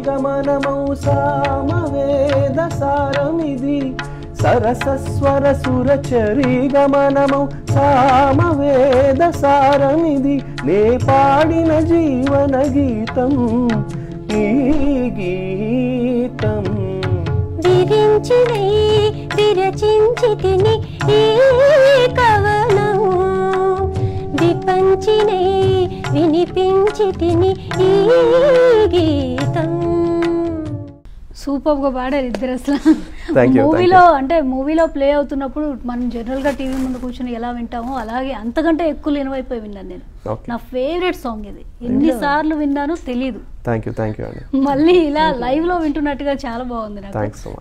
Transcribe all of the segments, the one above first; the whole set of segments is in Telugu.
గమనమౌ సామవేద సారమిది సరసస్వర సురచరీ గమనమౌ సామవేద సారమిది నే పాడిన జీవన గీతం ఈ గీతం విరించినై విరచించితిని ఈ కవనం విపంచినై వినిపించితిని ఈ గీతం. సూపర్ గా పాడారు ఇద్దరు అసలు. మూవీలో అంటే మూవీలో ప్లే అవుతున్నప్పుడు మనం జనరల్ గా టీవీ ముందు కూర్చొని ఎలా వింటామో అలాగే అంతకంటే ఎక్కువ లీనమైపోయి విన్నాను నేను. నా ఫేవరెట్ సాంగ్ ఇది. ఎన్నిసార్లు విన్నానో తెలీదు. మళ్ళీ ఇలా లైవ్ లో వింటున్నట్టుగా చాలా బాగుంది నాకు.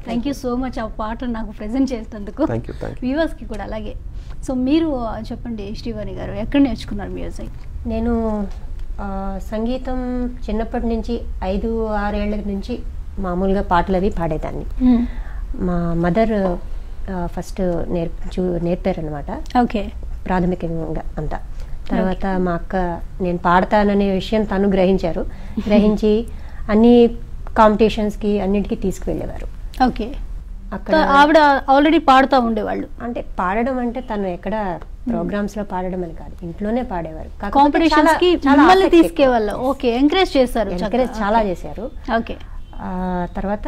థ్యాంక్ యూ సో మచ్ ఆ పాట నాకు ప్రెజెంట్ చేసినందుకు. వ్యూవర్స్ కి కూడా అలాగే. సో మీరు చెప్పండి శ్రీవాణి గారు, ఎక్కడ నేర్చుకున్నారు మ్యూజిక్? నేను సంగీతం చిన్నప్పటి నుంచి 5-6 ఏళ్ల నుంచి మామూలుగా పాటలు అవి పాడేదాన్ని. మా మదర్ ఫస్ట్ నేర్పారనమాట. ఓకే. ప్రాథమికంగా అంతా. తర్వాత మా అక్క నేను పాడతాననే విషయం తను గ్రహించి అన్ని కాంపిటీషన్స్కి అన్నిటికీ తీసుకువెళ్ళేవారు. ఓకే. అక్కడ ఆవిడ ఆల్రెడీ పాడుతూ ఉండేవాళ్ళు. అంటే పాడడం అంటే తను ఎక్కడ ప్రోగ్రామ్స్ లో పాడడం అని కాదు, ఇంట్లోనే పాడేవారు. కాంపిటీషన్స్ కి తీసుకెళ్ళారు. ఓకే. ఎంకరేజ్ చేశారు, చాలా చేశారు. ఓకే. తర్వాత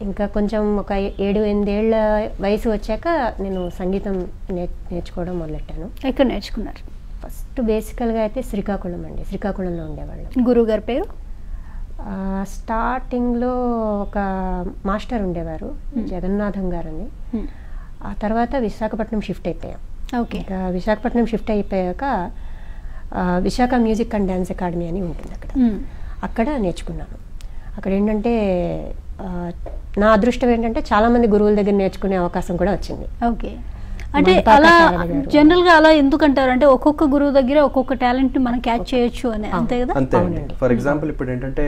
ఇంకా కొంచెం ఒక 7-8 ఏళ్ల వయసు వచ్చాక నేను సంగీతం నేర్చుకోవడం మొదలెట్టాను. ఎక్కడ నేర్చుకున్నారు? ఫస్ట్ బేసికల్గా అయితే శ్రీకాకుళంలో ఉండేవాళ్ళు. గురువు గారి పేరు? స్టార్టింగ్లో ఒక మాస్టర్ ఉండేవారు, జగన్నాథం గారని. ఆ తర్వాత విశాఖపట్నం షిఫ్ట్ అయిపోయాం. ఓకే. ఇంకా విశాఖపట్నం షిఫ్ట్ అయిపోయాక Visakha music and dance academy అని ఉంటుంది అక్కడ నేర్చుకున్నాను. అక్కడ ఏంటంటే నా అదృష్టం ఏంటంటే చాలా మంది గురువుల దగ్గర నేర్చుకునే అవకాశం కూడా వచ్చింది. ఓకే. అంటే అలా జనరల్ గా అలా ఎందుకంటారు అంటే ఒక్కొక్క గురువు దగ్గర ఒక్కొక్క టాలెంట్ మనం క్యాచ్ చేయొచ్చు అని, అంతే కదా? అంతే. ఫర్ ఎగ్జాంపుల్ ఇప్పుడు ఏంటంటే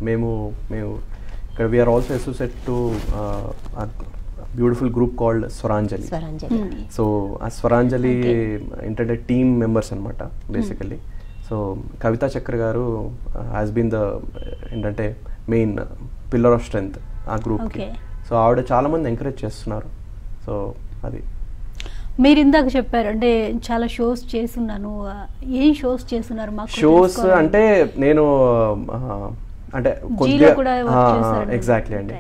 మేము ఇక్కడ we are also associate to beautiful group called Swaranjali. So ఆ స్వరాంజలి ఏంటంటే టీమ్ మెంబర్స్ అనమాట basically. So Kavita Chakra garu has been the ఏంటంటే మెయిన్ పిల్లర్ ఆఫ్ స్ట్రెంగ్త్ ఆ గ్రూప్కి. సో ఆవిడ చాలా మంది ఎంకరేజ్ చేస్తున్నారు. సో అది మీరు ఇందాక చెప్పారు అంటే చాలా షోస్ చేస్తున్నాను. ఏం షోస్ చేస్తున్నారు? షోస్ అంటే నేను అంటే ఎగ్జాక్ట్లీ అండి.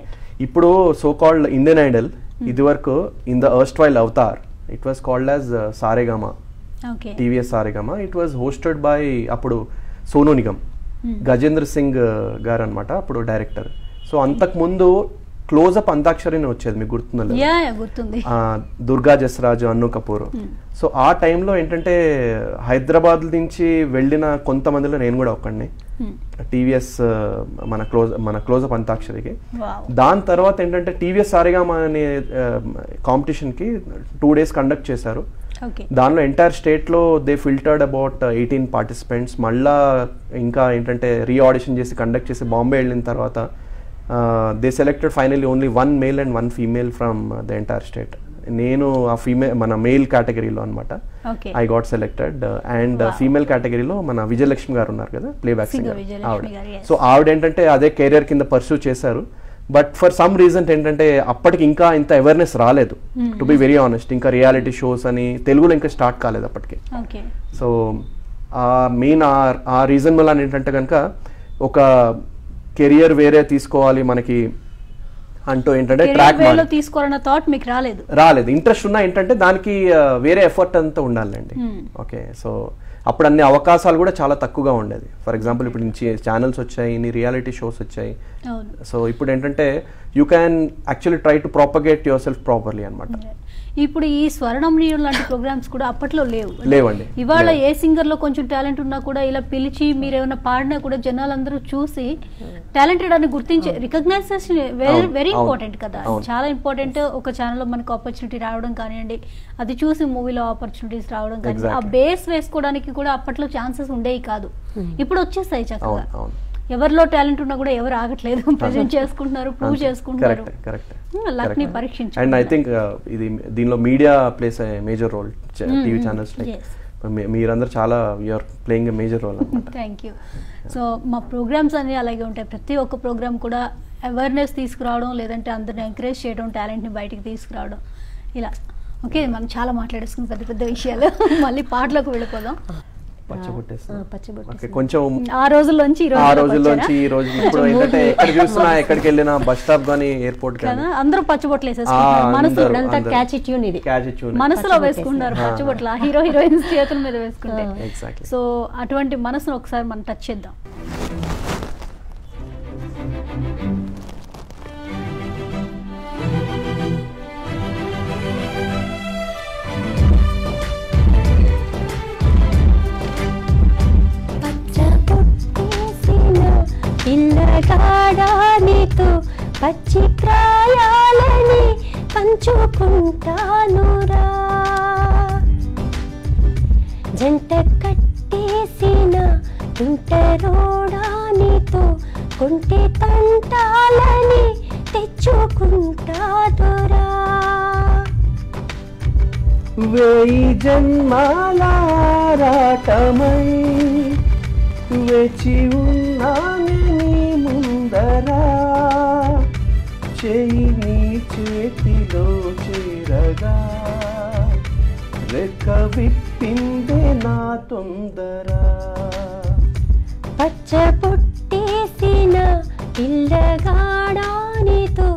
ఇప్పుడు సో కాల్డ్ ఇండియన్ ఐడల్ ఇది వరకు in the erstwhile avatar it was called as Saregama, TVS Saregama. It was hosted by అప్పుడు సోనూ నిగమ్, గజేంద్ర సింగ్ గారు అనమాట అప్పుడు డైరెక్టర్. సో అంతకు ముందు క్లోజప్ అంతాక్షరి వచ్చేది, మీకు గుర్తుంది? దుర్గా జస్రాజు, అన్ను కపూర్. సో ఆ టైంలో ఏంటంటే హైదరాబాద్ నుంచి వెళ్ళిన కొంతమందిలో నేను కూడా ఒక్కడిని టీవీఎస్ మన క్లోజప్ అంతాక్షరికి. దాని తర్వాత ఏంటంటే టీవీఎస్ సారేగామా అనే కాంపిటీషన్కి 2 days కండక్ట్ చేశారు. దానిలో ఎంటైర్ స్టేట్లో దే ఫిల్టర్డ్ అబౌట్ 18 పార్టిసిపెంట్స్. మళ్ళా ఇంకా ఏంటంటే రీ ఆడిషన్ చేసి కండక్ట్ చేసి బాంబే వెళ్ళిన తర్వాత they selected finally only 1 male and 1 female from the entire state. నేను ఆ మన మెయిల్ కేటగిరీలో అనమాట I got selected. And female కేటగిరీలో మన విజయలక్ష్మి గారు ఉన్నారు కదా, ప్లేబ్యాక్ సింగర్ ఆవిడ. సో ఆవిడ ఏంటంటే అదే కెరియర్ కింద పర్సూ చేశారు. బట్ ఫర్ సమ్ రీజన్ ఏంటంటే అప్పటికి ఇంకా ఇంత అవేర్నెస్ రాలేదు, టు బి వెరీ ఆనెస్ట్. ఇంకా రియాలిటీ షోస్ అని తెలుగులో ఇంకా స్టార్ట్ కాలేదు అప్పటికి. సో మెయిన్ ఆ రీజన్ వల్ల ఏంటంటే కనుక ఒక కెరియర్ వేరే తీసుకోవాలి మనకి అంటూ ఏంటంటే ట్రాక్ తీసుకోవాలన్న థాట్ మీకు రాలేదు. ఇంట్రెస్ట్ ఉన్నా ఏంటంటే దానికి వేరే ఎఫర్ట్ అంతా ఉండాలండి. ఓకే. సో అప్పుడు అన్ని అవకాశాలు కూడా చాలా తక్కువగా ఉండేది. ఫర్ ఎగ్జాంపుల్ ఇప్పుడు నుంచి ఛానల్స్ వచ్చాయి, ఇన్ని రియాలిటీ షోస్ వచ్చాయి. సో ఇప్పుడు ఏంటంటే you can actually try to propagate your self properly అనమాట. ఇప్పుడు ఈ స్వర్ణంనీయం లాంటి ప్రోగ్రామ్స్ కూడా అప్పట్లో లేవండి. ఇవాళ ఏ సింగర్ లో కొంచెం టాలెంట్ ఉన్నా కూడా ఇలా పిలిచి మీరు ఏమైనా పాడినా కూడా జనాలందరూ చూసి టాలెంటెడ్ అని గుర్తించి రికగ్నైజేషన్ వెరీ ఇంపార్టెంట్ కదా, చాలా ఇంపార్టెంట్. ఒక ఛానల్లో మనకు ఆపర్చునిటీ రావడం కానివ్వండి, అది చూసి మూవీలో ఆపర్చునిటీస్ రావడం కానీ, ఆ బేస్ వేసుకోవడానికి కూడా అప్పట్లో ఛాన్సెస్ ఉండేవి కాదు. ఇప్పుడు వచ్చేస్తాయి చక్కగా. ఎవరిలో టాలెంట్ ఉన్నా కూడా ఎవరు ఆగట్లేదు, ప్రెజెంట్ చేసుకుంటున్నారు, ప్రూవ్ చేసుకుంటున్నారు, లక్ ని పరీక్షించారు. అండ్ ఐ థింక్ ఇది దీనిలో media plays a major role. TV channels like మీరందరూ చాలా you are playing a major role అనమాట. Thank you. సో మా ప్రోగ్రామ్స్ అన్నీ అలాగే ఉంటాయి. ప్రతి ఒక్క ప్రోగ్రామ్ కూడా అవేర్నెస్ తీసుకురావడం, లేదంటే అందరిని ఎంకరేజ్ చేయడం, టాలెంట్ని బయటికి తీసుకురావడం, ఇలా. ఓకే, మనం చాలా మాట్లాడేసుకున్నాం పెద్ద పెద్ద విషయాలు. మళ్ళీ పాటలోకి వెళ్ళిపోదాం. కొంచెం ఆ రోజుల్లోంచి ఈ రోజు ఇప్పుడు ఏంటంటే ఎక్కడ చూసినా, ఎక్కడికి వెళ్ళినా, బస్ స్టాప్ గానీ, ఎయిర్పోర్ట్ గానీ అందరూ పచ్చబొట్లు వేసేసుకుంటారు. మనసులో వేసుకుంటారు పచ్చబొట్లు, హీరో హీరోయిన్స్ చేతుల మీద వేసుకుంటారు. సో అటువంటి మనసును ఒకసారి మనం టచ్ చేద్దాం. పిల్లగాడానితో పచ్చి ప్రాయాలని పంచుకుంటానురా, జంట కట్టేసిన తుంటరోడానితో కొంటె తంటాలని తెచ్చుకుంటాదురా, వేయి జన్మాలారాటమై వేచి ఉన్నానే నీ ముందరా, చేయి నీ చేతిలో చేరగా, రెక్క విప్పిందే నా తొందర, పచ్చ పుట్టేసిన పిల్లగాడానితో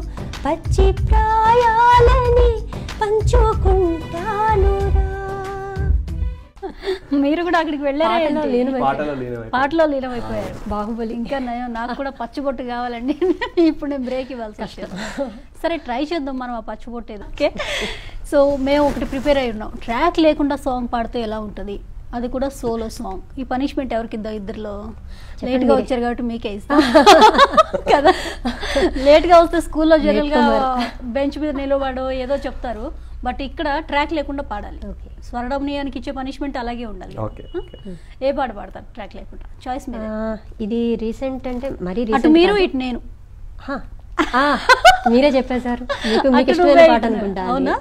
పచ్చి ప్రాయాలని పంచుకుంటానురా. మీరు కూడా అక్కడికి వెళ్ళారు, పాటలో లీనమైపోయారు. బాహుబలి. ఇంకా నాకు కూడా పచ్చిబొట్టు కావాలండి. ఇప్పుడు నేను బ్రేక్ ఇవ్వాల్సి వస్తుంది. సరే, ట్రై చేద్దాం మనం ఆ పచ్చిబొట్టు ఏదో. ఓకే, సో మేము ఒకటి ప్రిపేర్ అయి ఉన్నాం. ట్రాక్ లేకుండా సాంగ్ పాడితే ఎలా ఉంటుంది, అది కూడా సోలో సాంగ్. ఈ పనిష్మెంట్ ఎవరికి ఇద్దరిలో? లేట్గా వచ్చారు కాబట్టి మీకే ఇస్తాం కదా. లేట్గా వస్తే స్కూల్లో జనరల్గా బెంచ్ మీద నిలబడో ఏదో చెప్తారు, బట్ ఇక్కడ ట్రాక్ లేకుండా పాడాలి. స్వరడమనీయానికి ఇచ్చే పనిష్మెంట్ అలాగే ఉండాలి. ఏ పాట పాడతారు ట్రాక్ లేకుండా? చాయిస్ మీద. ఇది రీసెంట్ అంటే మరి అటు మీరు ఇటు నేను. మీరే చెప్పేశారు, అవునా?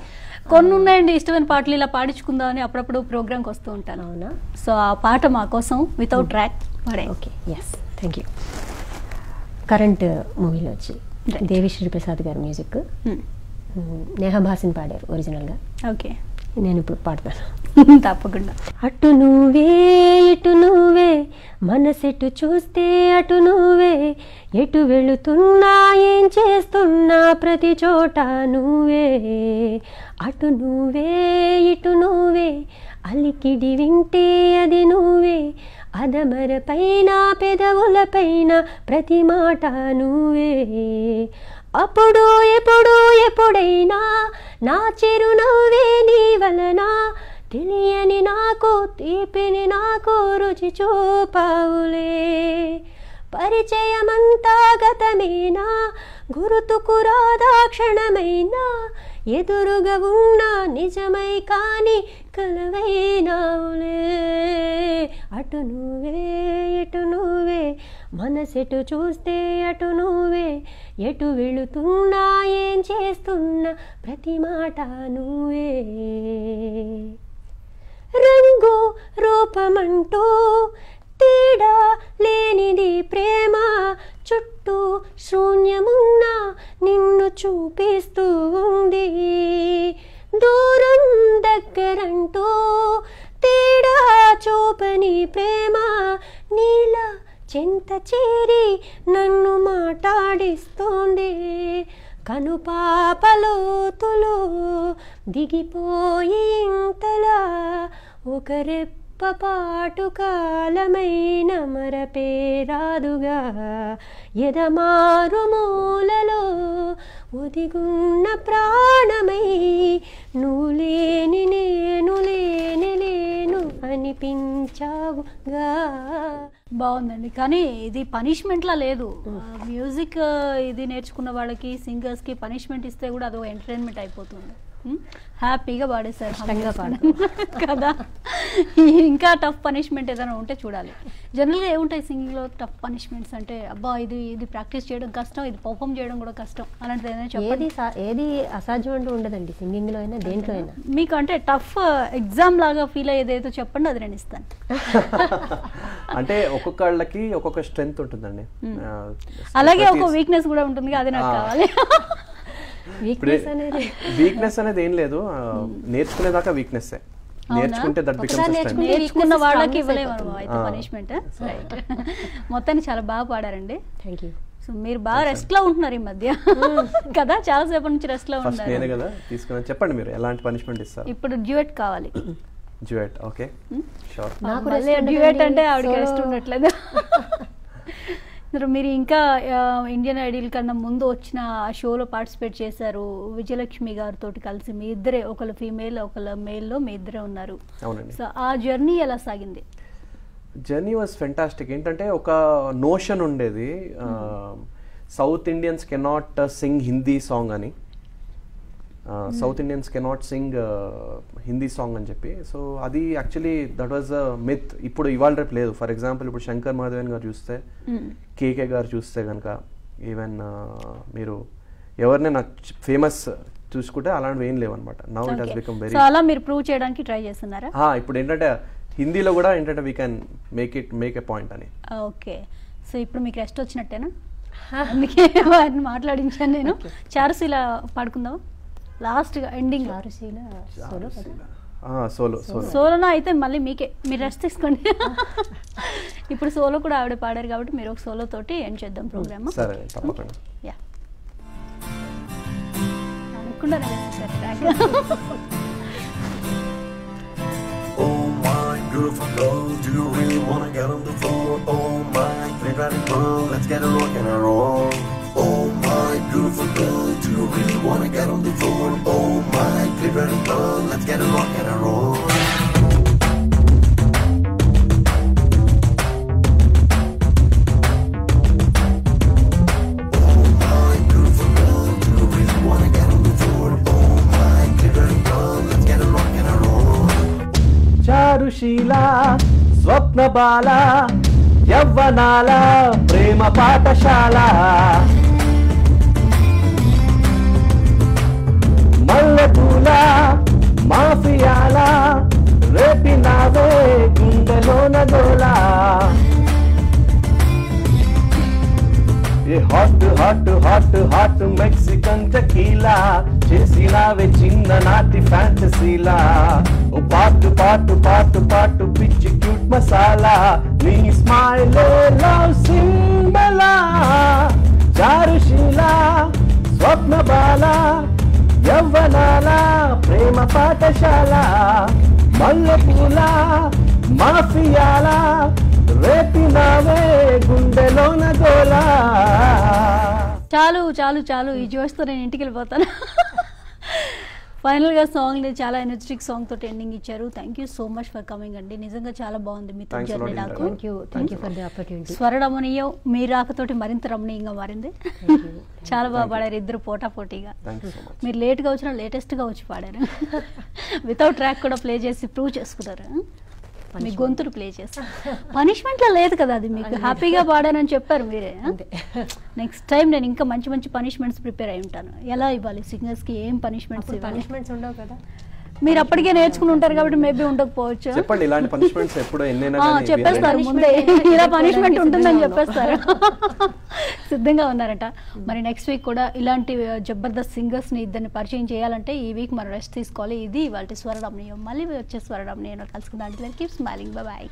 కొన్ని ఉన్నాయండి ఇష్టమైన పాటలు, ఇలా పాడించుకుందాం అని అప్పుడప్పుడు ప్రోగ్రామ్కి వస్తూ ఉంటాను. అవునా? సో ఆ పాట మా కోసం వితౌట్ ట్రాక్ పాడే. Okay, yes, thank you. Current మూవీలో వచ్చి దేవిశ్రీ ప్రసాద్ గారు మ్యూజిక్, నేహా భాసిన్ పాడారు ఒరిజినల్గా. ఓకే, నేను ఇప్పుడు పాడతాను. తప్పకుండా. అటు నువ్వే ఇటు నువ్వే, మనసెటు చూస్తే అటు నువ్వే, ఎటు వెళుతున్నా ఏం చేస్తున్నా ప్రతి చోట నువ్వే, అటు నువ్వే ఇటు నువ్వే, అలికిడి వింటే అది నువ్వే, అదమర పైన పెదవుల పైన ప్రతి మాట నువ్వే, అప్పుడు ఎప్పుడు ఎప్పుడైనా నా చిరునవ్వే నీ వలన, తెలియని నాకు తీపిని నాకు రుచి చూపావులే, పరిచయమంతా గతమేనా గుర్తుకు రాదా క్షణమైనా, ఎదురుగా ఉన్నా నిజమై కాని కలవైనావులే, అటు నువ్వే ఇటు నువ్వే, మనసెటు చూస్తే అటు నువ్వే, ఎటు వెళుతున్నా ఏం చేస్తున్నా ప్రతి మాట నువ్వే, రంగు రూపమంటూ తేడా లేనిది ప్రేమ, చుట్టూ శూన్యమున్నా నిన్ను చూపిస్తూ ఉంది, దూరం దగ్గరంటూ తేడా చూపని ప్రేమ, నీలా చెంత చేరి నన్ను మాట్లాడిస్తోంది, కనుపాపలోతులో దిగిపోయి ఇంతలా, ఒక రెప్పపాటు కాలమైన మరపేరాదుగా, ఎదమారు మూలలో ఒదిగున్న ప్రాణమై, నువ్వు లేని నేను లేని లేను అనిపించావుగా. బాగుందండి, కానీ ఇది పనిష్మెంట్లా లేదు. మ్యూజిక్ ఇది నేర్చుకున్న వాళ్ళకి, సింగర్స్కి పనిష్మెంట్ ఇస్తే కూడా అదో ఎంటర్టైన్మెంట్ అయిపోతుంది. హ్యాపీగా పాడేశారు కదా. ఇంకా టఫ్ పనిష్మెంట్ ఏదైనా ఉంటే చూడాలి. జనరల్గా ఏముంటాయి సింగింగ్లో టఫ్ పనిష్మెంట్స్ అంటే, అబ్బా ఇది ప్రాక్టీస్ చేయడం కష్టం, ఇది పర్ఫామ్ చేయడం కూడా కష్టం అలాంటిది ఏదైనా చెప్పండి. ఏది అసాధ్యం అంటూ ఉండదండి సింగింగ్లో అయినా దేంట్లో అయినా. మీకు అంటే టఫ్ ఎగ్జామ్ లాగా ఫీల్ అయ్యేదేదో చెప్పండి, అది నేను ఇస్తాను. అంటే ఒక్కొక్కళ్ళకి ఒక్కొక్క స్ట్రెంగ్త్ ఉంటుందండి, అలాగే ఒక వీక్నెస్ కూడా ఉంటుంది, అది నాకు కావాలి. వీక్నెస్ అనేది ఏం లేదు, నేర్చుకునేదాకా వీక్నెస్, నేర్చుకుంటే దట్ బికమ్స్ నేర్చుకున్న వాళ్ళకి ఇవ్వలేము అయితే పనిష్మెంట్. రైట్, మొత్తాన్ని చాలా బాగా పాడారండి. Thank you. సో మీరు బాగా రెస్ట్ లో ఉంటున్నారు ఈ మధ్య కదా, చాలా సేపటి నుంచి రెస్ట్ లో ఉన్నారు. నేనే కదా తీసుకున్నాను. చెప్పండి మీరు ఎలాంటి పనిష్మెంట్ ఇస్తారు? ఇప్పుడు డ్యూయట్ కావాలి. Duet, okay sure. నాకు డ్యూయట్ అంటే ఆవిడకి రెస్ట్ ఉండట్లేదు. మీరు ఇంకా ఇండియన్ ఐడల్ కన్నా ముందు వచ్చిన షోలో పార్టిసిపేట్ చేశారు విజయలక్ష్మి గారితో కలిసి. మీ ఇద్దరే, ఒకళ్ళు ఫీమేల్ ఒకళ్ళ మేల్లో మీ ఇద్దరే ఉన్నారు. సో ఆ జర్నీ ఎలా సాగింది? Journey was fantastic. ఏంటంటే ఒక నోషన్ ఉండేది, South Indians cannot sing Hindi song అని, South Indians cannot sing Hindi song అని చెప్పి. సో అది actually that was a myth. ఇప్పుడు ఇవాళ రేపు లేదు. ఫర్ ఎగ్జాంపుల్ ఇప్పుడు శంకర్ మహాదేవన్ గారు చూస్తే, కేకే గారు చూస్తే కనుక, ఈవెన్ మీరు ఎవరినైనా ఫేమస్ చూసుకుంటే అలాంటివి ఏం లేవు అనమాట. Now it has become very. So అలా మీరు ప్రూవ్ చేయడానికి ట్రై చేస్తున్నారా? ఇప్పుడు ఏంటంటే హిందీలో కూడా ఏంటంటే we can make a point అని. ఓకే, సో ఇప్పుడు మీకు రెస్ట్ వచ్చినట్టేనా? అందుకే వారిని మాట్లాడించాను నేను. చారుశీల పాడుకుందాం లాస్ట్ గా ఎండింగ్. సోలోనా అయితే మళ్ళీ మీకే, మీరు రెస్ట్ తీసుకోండి. ఇప్పుడు సోలో కూడా ఆవిడ పాడారు కాబట్టి మీరు ఒక సోలో తోటి ఎండ్ చేద్దాం ప్రోగ్రామ్. సరే తప్పకుండా. యా అనుకుండా beautiful girl, do you really wanna get on the floor? Oh my, pretty girl, let's get a rock and a roll. Oh my, beautiful girl, do you really wanna get on the floor? Oh my, pretty girl, let's get a rock and a roll. Oh my, beautiful girl, do you really wanna get on the floor? Oh my, pretty girl, let's get a rock and a roll. చారుశీల స్వప్నబాల యవ్వనాల ప్రేమ పాఠశాల, మల్లెపూల మాఫియాల రేపినావే గుండెలోన గోలా. A hot hot hot hot Mexican tequila చేసినావే చిన్ననాటి ఫ్యాంటసీలా. ఓ పాటు పాటు పాటు పాటు పిచ్చి క్యూట్ మసాలా, నీ స్మైల్ లవ్ సింబలా. చారుశీల స్వప్నబాల యవ్వనాల ప్రేమ పాఠశాల, మల్లెపూల మాఫియాల రేపినావే గుండెలోన గోలా. చాలు చాలు చాలు, ఈ జోష్తో నేను ఇంటికి వెళ్ళిపోతాను. ఫైనల్గా సాంగ్ చాలా ఎనర్జెటిక్ సాంగ్ తోటి ఎండింగ్ ఇచ్చారు. Thank you so much for coming అండి. నిజంగా చాలా బాగుంది మీతో జర్నీ. నాకు స్వరరమణీయం, మీ రాకతోటి మరింత రమణీయంగా మారింది. చాలా బాగా పాడారు ఇద్దరు పోటా పోటీగా. మీరు లేట్గా వచ్చినా లేటెస్ట్గా వచ్చి పాడారు. వితౌట్ ట్రాక్ కూడా ప్లే చేసి ప్రూవ్ చేసుకున్నారు. మీ గొంతులు ప్లే చేస్తారు. పనిష్మెంట్లో లేదు కదా అది, మీకు హ్యాపీగా పాడానని చెప్పారు మీరే. నెక్స్ట్ టైం నేను ఇంకా మంచి మంచి పనిష్మెంట్స్ ప్రిపేర్ అయి ఉంటాను. ఎలా ఇవ్వాలి సింగర్స్కి, ఏం పనిష్మెంట్స్ ఉండవు కదా. మీరు అప్పటికే నేర్చుకుని ఉంటారు కాబట్టి మేబీ ఉండకపోవచ్చు. చెప్పండి ఇలాంటి పనిష్మెంట్స్ ఎప్పుడు చెప్పేస్తారు ముందే, ఇలా పనిష్మెంట్ ఉంటుందని చెప్పేస్తారు. సిద్ధంగా ఉన్నారట. మరి నెక్స్ట్ వీక్ కూడా ఇలాంటి జబర్దస్త్ సింగర్స్ ని ఇద్దరిని పరిచయం చేయాలంటే ఈ వీక్ మనం రెస్ట్ తీసుకోవాలి. ఇది వాళ్ళ స్వరరమణీయం. మళ్ళీ వచ్చే స్వరరమణీయం కలుసుకుందాం. Keep smiling. బాయ్.